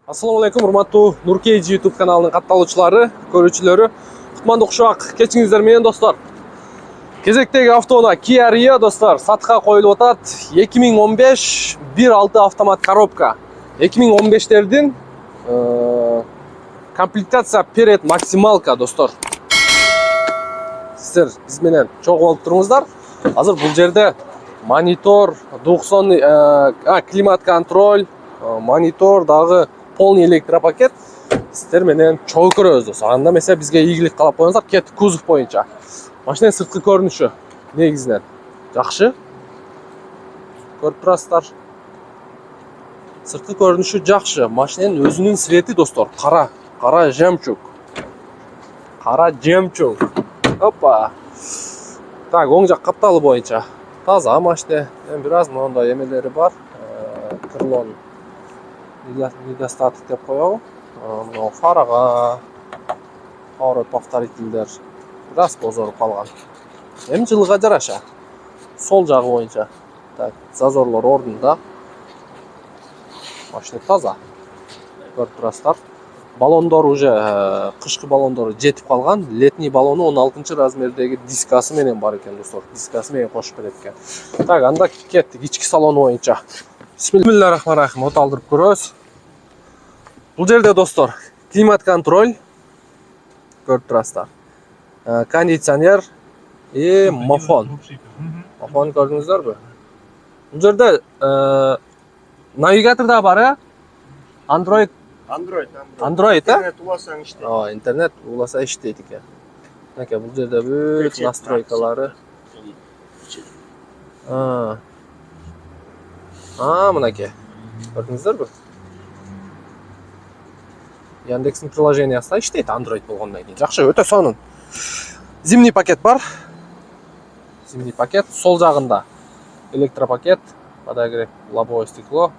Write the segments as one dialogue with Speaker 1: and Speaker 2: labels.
Speaker 1: Assalamu alaikum, урматтуу Nurkage YouTube kanalının kattалуучулары, көрүүчүлөрү. Кутмандуу кушак кечиңиздер менен достор. Кезектеги автоунаа Kia Rio достор сатка коюлуп атат. 2015 1.6 автомат коробка. 2015'lerдин комплектация перед максималка достор. Сиздер биз менен чогуу болуп туруңуздар. Азыр бул жерде монитор, 90 климат контроль, монитор дагы полный электропакет сиздер менен чогуу көрөбүз достор. Анда эмесе бизге ийгилик каалап коюңуздар. Кеттик кузов боюнча. Машинанын сырткы көрүнүшү негизинен жакшы. Көрүп турасыздар. Сырткы көрүнүшү жакшы. Машинанын өзүнүн свети достор кара жемчуг. Кара жемчуг. Опа. Так, оң жак капталы боюнча таза машина. Бир аз моундай эмелери бар. Крылон недостаток деп коебу. Мына фарага поворот повторительдер бир аз бозоруп калган. Эми жылга жараша. Сол жагы боюнча. Так, зазорлор ордунда. Машина таза. Көрүп турасыздар. Баллондор уже кышкы баллондору жетип калган. Летний баллону 16 размердеги дискасы менен бар экен достор. Дискасы менен кошуп берет экен. Так, анда кеттик ички салону боюнча. Бисмиллахиррахманиррахим. От алдырып көрөбүз. Бул жерде достор климат контроль көрүп турасыздар. Кондиционер и мафон. Мафон көрдүңүздөрбү? Бул жерде навигатор да бар, Android,
Speaker 2: интернет уласаң иштейт.
Speaker 1: Интернет уласа иштейт экен. Мынакей бул жерде бүт настройкалары. Мынакей. Көрдүңүздөрбү? Яндекстин приложениясында иштейт Android болгондон кийин. Жакшы, өтө сонун. Зимний пакет бар. Зимний пакет сол жагында. Электропакет, подогрев, лобовое стекло,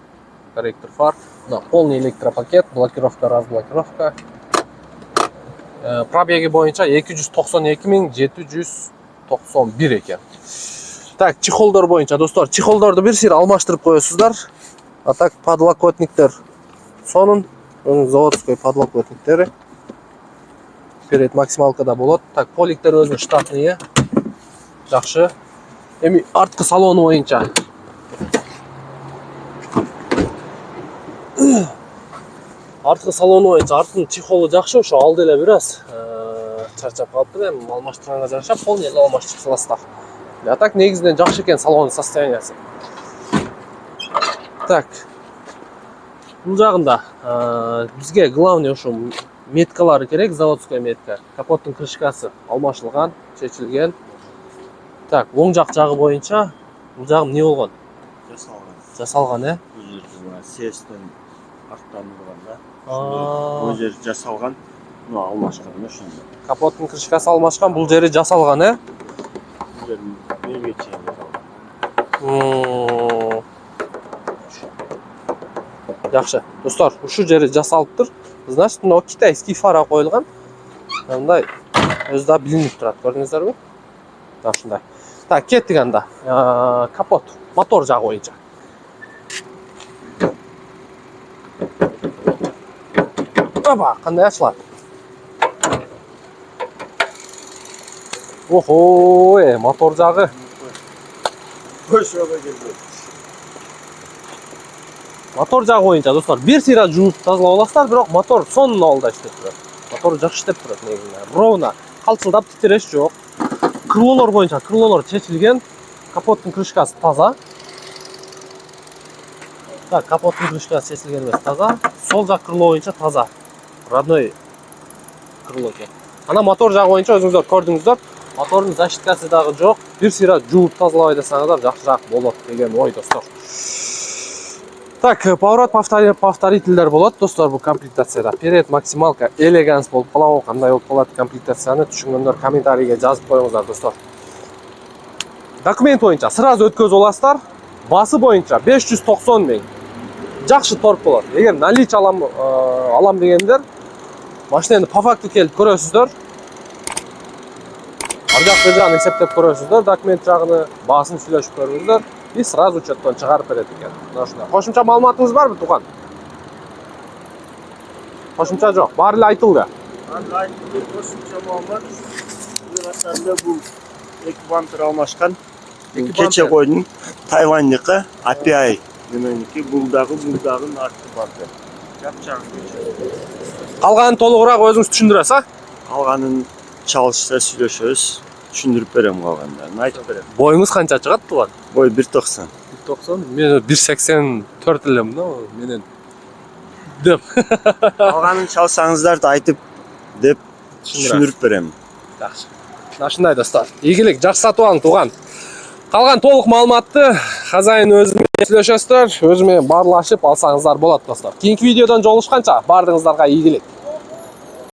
Speaker 1: корректор фар. Да, полный электропакет, блокировка, разблокировка. Пробеги боюнча 292.791 экен. Так, чехолдор боюнча достор, чехолдорду бир сир алмаштырып коесуздар. А так подлокотниктер сонун, заводской подлокотниктери. Перед максималкада болот. Так, поликтер өзү штатные. Жакшы. Эми арткы салону боюнча. Арткы салону боюнча арткын чехолу жакшы, ошо алды эле бир аз чарчап калыптыр. Эми алмаштырганга жараша полный эле алмаштырып саласыздар. А так негизинен жакшы экен салонун состояниясы. Так. Бул жагында бизге главный ошо меткалары керек, заводской метка. Капоттун крышкасы алмашылган, чечилген. Так, оң жак жагы боюнча бул жагы эмне болгон? Жасалган,
Speaker 2: Бул жерде сестен арттан турганда. Бул жер жасалган, мына алмашкан ошондо.
Speaker 1: Капоттун крышкасы алмашкан, бул жери жасалган,
Speaker 2: Бул жер берге чейин жасалган.
Speaker 1: Жакшы. Достор, ушул жери жасалыптыр. Значит, мына китайский фара коюлган. Мындай өзү да билинип турат, көрдүңүздөрбү? Ушундай. Так, кеттик анда. Капот, мотор жагы боюнча. Опа, кандай ачылат? Охо, мотор жагы.
Speaker 2: Ошого келди.
Speaker 1: Мотор жагы боюнча достор, бир сыйра жууп тазалап аласыздар, бирок мотор сонун абалда иштеп турат. Мотор жакшы иштеп турат негизинен. Ровно, калчылдап титиреш жок. Крылолор боюнча, крылолор чечилген. Капоттун крышкасы таза. Так, капоттун крышкасы чечилген эмес, таза. Сол жак крыло боюнча таза. Родной крыло экен. Ана мотор жагы боюнча өзүңүздөр көрдүңүздөр. Мотордун защиткасы дагы жок. Бир сыйра жууп тазалабай десаңыздар жакшыраак болот деген ой достор. Так, поворот повторительдер болот достор бул комплектацияда. Перед максималка элеганс болуп калабы, кандай болуп калат комплектацияны түшүнгөндөр комментарийге жазып коюңуздар достор. Документ боюнча сразу өткөзүп аласыздар. Басы боюнча 590 000. Жакшы торг болот. Эгер налич алам дегендер машинаны по факту келип көрөсүздөр. Ар жак бир жагын эсептеп көрөсүздөр, документ жагыны, баасын сүйлөшүп көрүңүздөр. И сразу учеттон чыгарып берет экен. Мына ушундай. Кошумча маалыматыңыз барбы, тууган? Кошумча жок. Баары эле айтылды.
Speaker 2: Айтылды, кошумча маалымат. Катарында бул эки бампер алмашкан. Кече койдун Тайвандыкы API мененики бул дагы артты бампер. Жапчагы.
Speaker 1: Калганын толугураак өзүңүз түшүндүрөсүз, а?
Speaker 2: Калганын чалышса сүйлөшөбүз. Түшүндүрүп берем калгандарын. Айтып берем.
Speaker 1: Боюңуз канча чыгат туган?
Speaker 2: Бой 1.90.
Speaker 1: 1.90. Мен 1.84 элем да менен. Деп.
Speaker 2: Калганын чалсаңыздар да айтып деп түшүндүрүп берем.
Speaker 1: Жакшы. Ушундай достор. Ийгилик, жакшы сатып алың туган. Калган толук маалыматты казайын өзү менен сүйлөшөсүздөр, өзү менен баарлашып алсаңыздар болот достор. Кийинки видеодон жолугушканча баардыгыңыздарга ийгилик.